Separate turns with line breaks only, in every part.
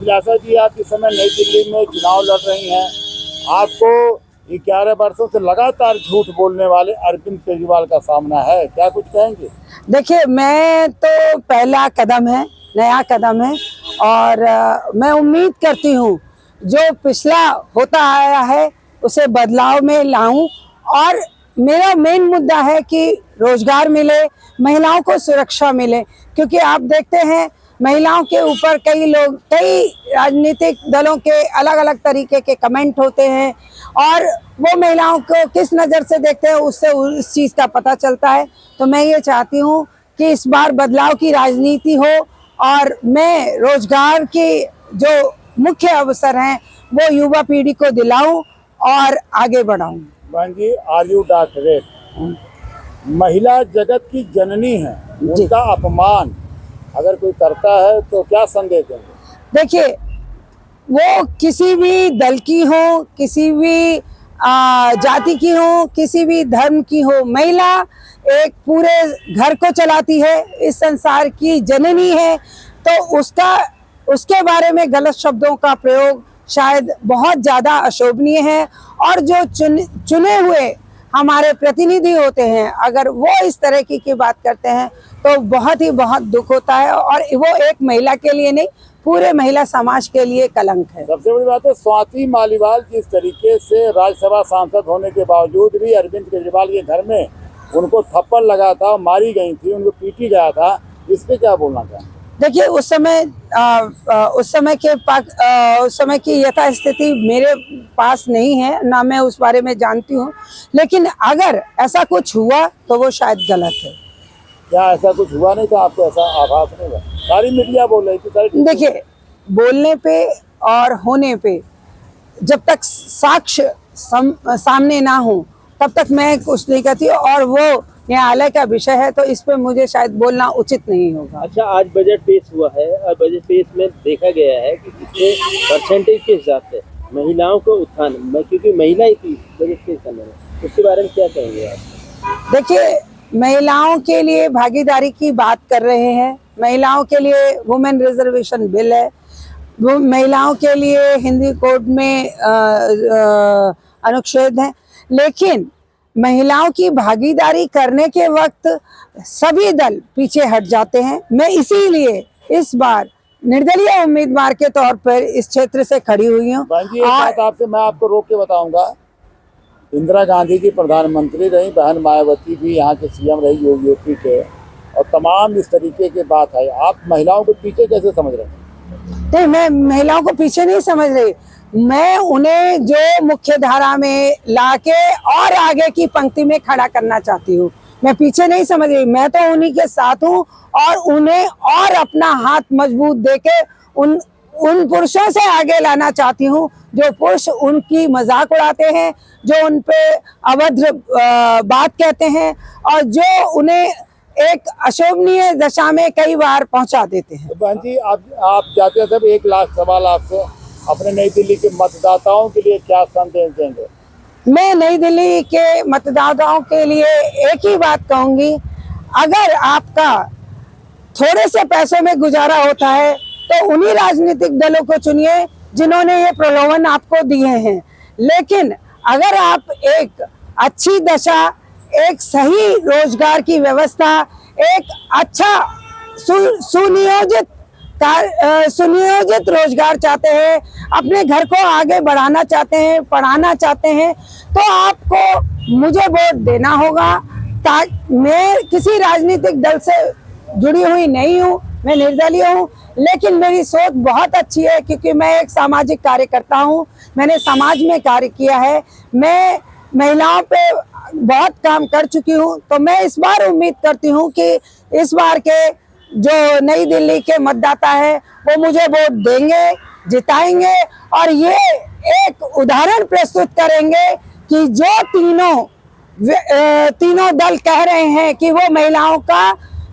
अभिलाषा जी, आप इस समय नई दिल्ली में चुनाव लड़ रही हैं। आपको 11 वर्षों से लगातार झूठ बोलने वाले अरविंद केजरीवाल का सामना है, क्या कुछ कहेंगे?
देखिए, मैं तो पहला कदम है, नया कदम है और मैं उम्मीद करती हूँ जो पिछला होता आया है उसे बदलाव में लाऊं। और मेरा मेन मुद्दा है कि रोजगार मिले, महिलाओं को सुरक्षा मिले, क्योंकि आप देखते हैं महिलाओं के ऊपर कई राजनीतिक दलों के अलग अलग तरीके के कमेंट होते हैं और वो महिलाओं को किस नज़र से देखते हैं उससे उस चीज़ का पता चलता है। तो मैं ये चाहती हूँ कि इस बार बदलाव की राजनीति हो और मैं रोजगार के जो मुख्य अवसर हैं वो युवा पीढ़ी को दिलाऊं और आगे बढ़ाऊं।
बहन जी, आर यू डॉक्टरेट महिला जगत की जननी है, उनका अपमान अगर कोई करता है तो क्या संदेश देंगे?
देखिए, वो किसी भी दल की हो, किसी भी जाति की हो, किसी भी धर्म की हो, महिला एक पूरे घर को चलाती है, इस संसार की जननी है। तो उसके बारे में गलत शब्दों का प्रयोग शायद बहुत ज़्यादा अशोभनीय है। और जो चुने हुए हमारे प्रतिनिधि होते हैं, अगर वो इस तरह की बात करते हैं तो बहुत दुख होता है और वो एक महिला के लिए नहीं, पूरे महिला समाज के लिए कलंक है।
सबसे बड़ी बात है, स्वाति मालीवाल जिस तरीके से राज्यसभा सांसद होने के बावजूद भी अरविंद केजरीवाल के घर में उनको थप्पड़ लगा था, मारी गई थी, उनको पीटी गया था, इस पे क्या बोलना चाहेंगे?
देखिए, उस समय की यथास्थिति मेरे पास नहीं है, ना मैं उस बारे में जानती हूँ, लेकिन अगर ऐसा कुछ हुआ तो वो शायद गलत है।
क्या ऐसा कुछ हुआ नहीं था? आपको ऐसा आभास नहीं हुआ? सारी मीडिया बोल रही थी।
देखिए, बोलने पे और होने पे जब तक साक्ष्य सामने ना हो तब तक मैं कुछ नहीं कहती और वो न्यायालय का विषय है, तो इस पे मुझे शायद बोलना उचित नहीं होगा।
अच्छा, आज बजट पेश हुआ है और बजट पेश में देखा गया है कि कितने परसेंटेज के हिसाब से महिलाओं को उत्थान, क्योंकि महिला ही थी बजट पेश करने में, उसके बारे में क्या कहेंगे आप?
देखिए, महिलाओं के लिए भागीदारी की बात कर रहे हैं, महिलाओं के लिए वुमेन रिजर्वेशन बिल है, वो महिलाओं के लिए हिंदी कोड में अनुच्छेद है, लेकिन महिलाओं की भागीदारी करने के वक्त सभी दल पीछे हट जाते हैं। मैं इसीलिए इस बार निर्दलीय उम्मीदवार के तौर पर इस क्षेत्र से खड़ी हुई हूँ।
आपसे मैं आपको रोक के बताऊंगा, इंदिरा गांधी जी प्रधानमंत्री रही, बहन मायावती भी यहाँ के सीएम रही यूपी के, और तमाम इस तरीके की बात है। आप महिलाओं को पीछे कैसे समझ रहे हैं?
नहीं, मैं महिलाओं को पीछे नहीं समझ रही, मैं उन्हें जो मुख्य धारा में लाके और आगे की पंक्ति में खड़ा करना चाहती हूँ। मैं पीछे नहीं समझ रही, मैं तो उन्हीं के साथ हूँ और उन्हें और अपना हाथ मजबूत देके उन पुरुषों से आगे लाना चाहती हूँ जो पुरुष उनकी मजाक उड़ाते हैं, जो उन पे अभद्र बात कहते हैं और जो उन्हें एक अशोभनीय दशा में कई बार पहुंचा देते हैं।
बहन जी, आप जाते थे, 1 लाख सवाल आपसे, अपने नई दिल्ली के मतदाताओं के लिए क्या संदेश देंगे?
मैं नई दिल्ली के मतदाताओं के लिए एक ही बात कहूंगी, अगर आपका थोड़े से पैसों में गुजारा होता है तो उन्हीं राजनीतिक दलों को चुनिए जिन्होंने ये प्रलोभन आपको दिए हैं। लेकिन अगर आप एक अच्छी दशा, एक सही रोजगार की व्यवस्था, एक अच्छा सुनियोजित रोजगार चाहते हैं, अपने घर को आगे बढ़ाना चाहते हैं, पढ़ाना चाहते हैं, तो आपको मुझे वोट देना होगा। मैं किसी राजनीतिक दल से जुड़ी हुई नहीं हूँ, मैं निर्दलीय हूँ, लेकिन मेरी सोच बहुत अच्छी है क्योंकि मैं एक सामाजिक कार्यकर्ता हूँ, मैंने समाज में कार्य किया है, मैं महिलाओं पे बहुत काम कर चुकी हूँ। तो मैं इस बार उम्मीद करती हूँ कि इस बार के जो नई दिल्ली के मतदाता है वो मुझे वोट देंगे, जिताएंगे और ये एक उदाहरण प्रस्तुत करेंगे कि जो तीनों दल कह रहे हैं कि वो महिलाओं का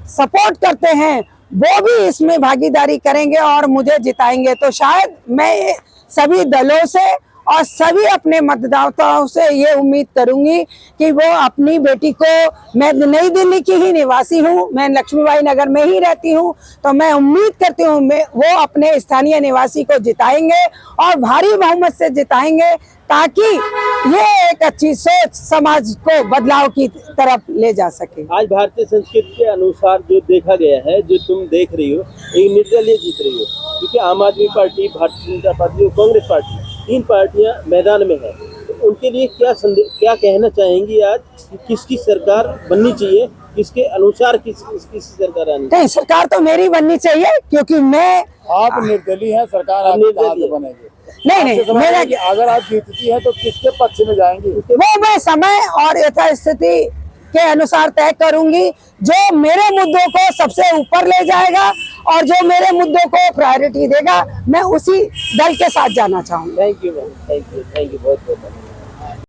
सपोर्ट करते हैं, वो भी इसमें भागीदारी करेंगे और मुझे जिताएंगे। तो शायद मैं सभी दलों से और सभी अपने मतदाताओं से ये उम्मीद करूंगी कि वो अपनी बेटी को, मैं नई दिल्ली की ही निवासी हूँ, मैं लक्ष्मीबाई नगर में ही रहती हूँ, तो मैं उम्मीद करती हूँ वो अपने स्थानीय निवासी को जिताएंगे और भारी बहुमत से जिताएंगे, ताकि ये एक अच्छी सोच समाज को बदलाव की तरफ ले जा सके।
आज भारतीय संस्कृति के अनुसार जो देखा गया है, जो तुम देख रही हो, एक निर्दलीय जीत रही हो, क्योंकि आम आदमी पार्टी, भारतीय जनता पार्टी और कांग्रेस पार्टी, 3 पार्टियां मैदान में है। तो उनके लिए क्या कहना चाहेंगी आज कि किसकी सरकार बननी चाहिए, किसके अनुसार किसकी सरकार आनी चाहिए?
नहीं, सरकार तो मेरी बननी चाहिए, क्योंकि मैं,
आप निर्दलीय हैं, सरकार आपकी कहाँ से बनेगी?
नहीं
आपसे
मेरा,
कि अगर आप जीतती हैं तो किसके पक्ष में जाएंगी?
वो मैं समय और यथास्थिति के अनुसार तय करूंगी। जो मेरे मुद्दों को सबसे ऊपर ले जाएगा और जो मेरे मुद्दों को प्रायोरिटी देगा, मैं उसी दल के साथ जाना चाहूंगा।
Thank you ma'am, thank you बहुत बहुत।